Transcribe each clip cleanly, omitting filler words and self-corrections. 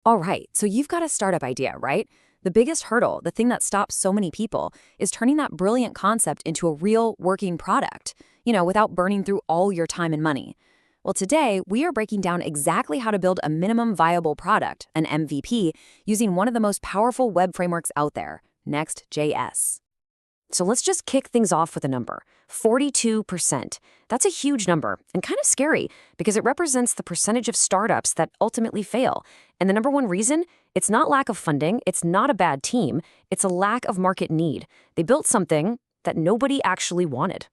All right, so you've got a startup idea, right? The biggest hurdle, the thing that stops so many people, is turning that brilliant concept into a real working product, without burning through all your time and money. Well, today, we are breaking down exactly how to build a minimum viable product, an MVP, using one of the most powerful web frameworks out there, Next.js. So let's just kick things off with a number, 42%. That's a huge number and kind of scary because it represents the percentage of startups that ultimately fail. And the number one reason, it's not lack of funding, it's not a bad team, it's a lack of market need. They built something that nobody actually wanted.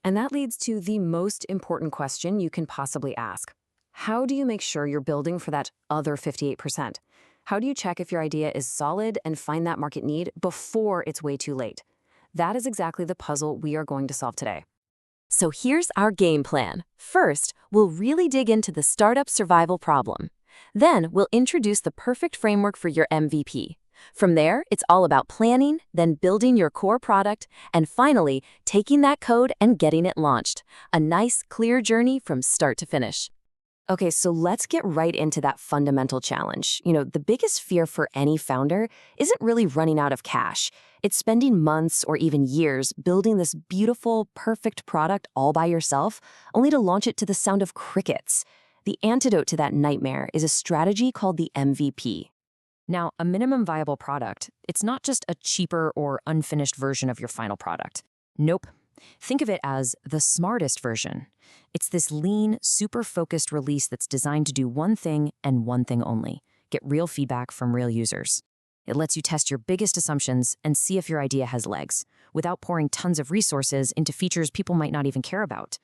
And that leads to the most important question you can possibly ask. How do you make sure you're building for that other 58%? How do you check if your idea is solid and find that market need before it's way too late? That is exactly the puzzle we are going to solve today. So here's our game plan. First, we'll really dig into the startup survival problem. Then we'll introduce the perfect framework for your MVP. From there, it's all about planning, then building your core product, and finally, taking that code and getting it launched. A nice, clear journey from start to finish. Okay, so let's get right into that fundamental challenge. The biggest fear for any founder isn't really running out of cash. It's spending months or even years building this beautiful, perfect product all by yourself, only to launch it to the sound of crickets. The antidote to that nightmare is a strategy called the MVP. Now, a minimum viable product, it's not just a cheaper or unfinished version of your final product. Nope. Think of it as the smartest version. It's this lean, super focused release that's designed to do one thing and one thing only: get real feedback from real users. It lets you test your biggest assumptions and see if your idea has legs, without pouring tons of resources into features people might not even care about.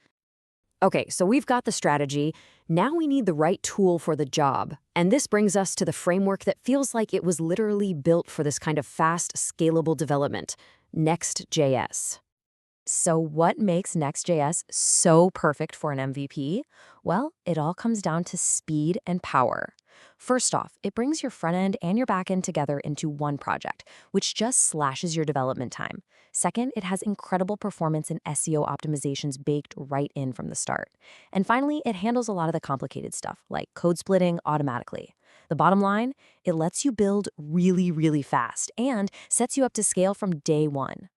Okay, so we've got the strategy. Now we need the right tool for the job. And this brings us to the framework that feels like it was literally built for this kind of fast, scalable development: Next.js. So what makes Next.js so perfect for an MVP? Well, it all comes down to speed and power. First off, it brings your front end and your back end together into one project, which just slashes your development time. Second, it has incredible performance and SEO optimizations baked right in from the start. And finally, it handles a lot of the complicated stuff, like code splitting automatically. The bottom line, it lets you build really, really fast and sets you up to scale from day one.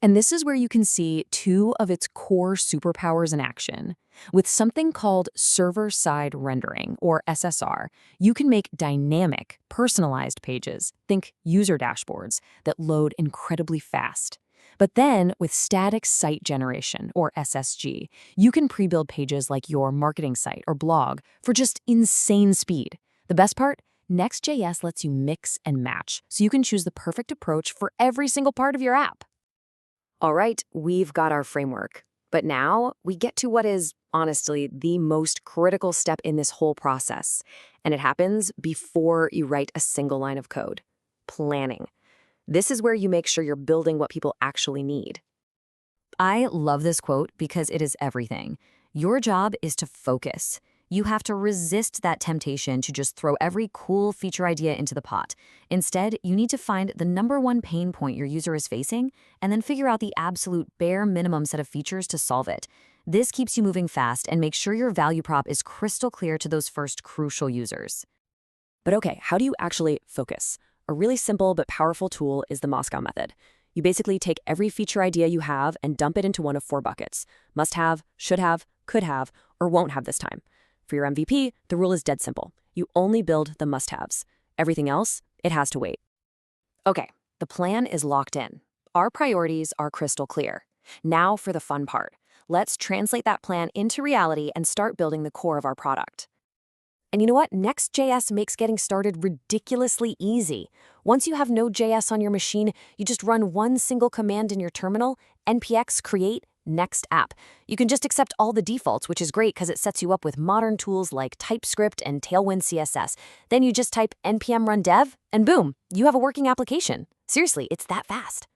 And this is where you can see two of its core superpowers in action. With something called server-side rendering, or SSR, you can make dynamic, personalized pages, think user dashboards, that load incredibly fast. But then, with static site generation, or SSG, you can pre-build pages like your marketing site or blog for just insane speed. The best part? Next.js lets you mix and match, so you can choose the perfect approach for every single part of your app. All right, we've got our framework. But now we get to what is, honestly, the most critical step in this whole process. And it happens before you write a single line of code: planning. This is where you make sure you're building what people actually need. I love this quote because it is everything. Your job is to focus. You have to resist that temptation to just throw every cool feature idea into the pot. Instead, you need to find the number one pain point your user is facing and then figure out the absolute bare minimum set of features to solve it. This keeps you moving fast and makes sure your value prop is crystal clear to those first crucial users. But okay, how do you actually focus? A really simple but powerful tool is the Moscow method. You basically take every feature idea you have and dump it into one of four buckets: must have, should have, could have, or won't have this time. For your MVP, the rule is dead simple. You only build the must-haves. Everything else, it has to wait. Okay, the plan is locked in. Our priorities are crystal clear. Now for the fun part. Let's translate that plan into reality and start building the core of our product. And you know what? Next.js makes getting started ridiculously easy. Once you have Node.js on your machine, you just run one single command in your terminal: npx create Next app. You can just accept all the defaults, which is great because it sets you up with modern tools like TypeScript and Tailwind CSS. Then you just type npm run dev, and boom, you have a working application. Seriously, it's that fast.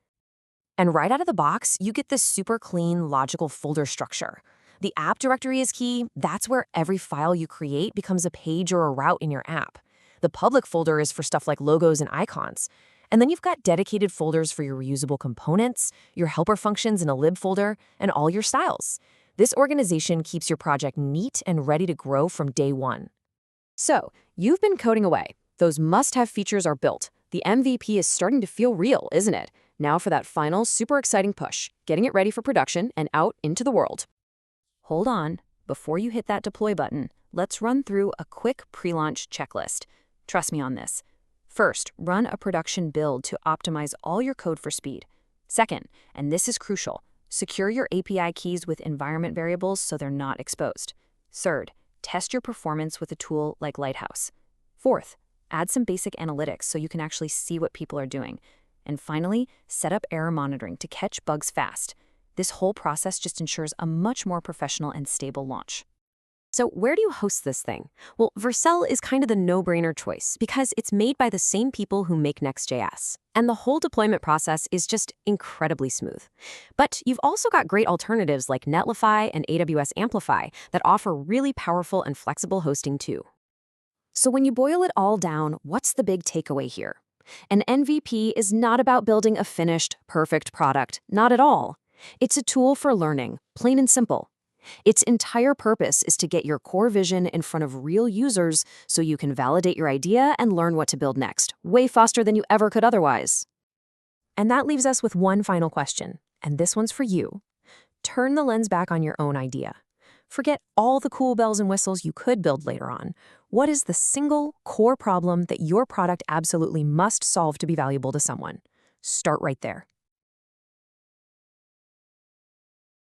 And right out of the box, you get this super clean, logical folder structure. The app directory is key. That's where every file you create becomes a page or a route in your app. The public folder is for stuff like logos and icons. And then you've got dedicated folders for your reusable components, your helper functions in a lib folder, and all your styles. This organization keeps your project neat and ready to grow from day one. So, you've been coding away. Those must-have features are built. The MVP is starting to feel real, isn't it? Now for that final, super exciting push, getting it ready for production and out into the world. Hold on. Before you hit that deploy button, let's run through a quick pre-launch checklist. Trust me on this. First, run a production build to optimize all your code for speed. Second, and this is crucial, secure your API keys with environment variables so they're not exposed. Third, test your performance with a tool like Lighthouse. Fourth, add some basic analytics so you can actually see what people are doing. And finally, set up error monitoring to catch bugs fast. This whole process just ensures a much more professional and stable launch. So where do you host this thing? Well, Vercel is kind of the no-brainer choice because it's made by the same people who make Next.js. And the whole deployment process is just incredibly smooth. But you've also got great alternatives like Netlify and AWS Amplify that offer really powerful and flexible hosting too. So when you boil it all down, what's the big takeaway here? An MVP is not about building a finished, perfect product. Not at all. It's a tool for learning, plain and simple. Its entire purpose is to get your core vision in front of real users so you can validate your idea and learn what to build next, way faster than you ever could otherwise. And that leaves us with one final question, and this one's for you. Turn the lens back on your own idea. Forget all the cool bells and whistles you could build later on. What is the single core problem that your product absolutely must solve to be valuable to someone? Start right there.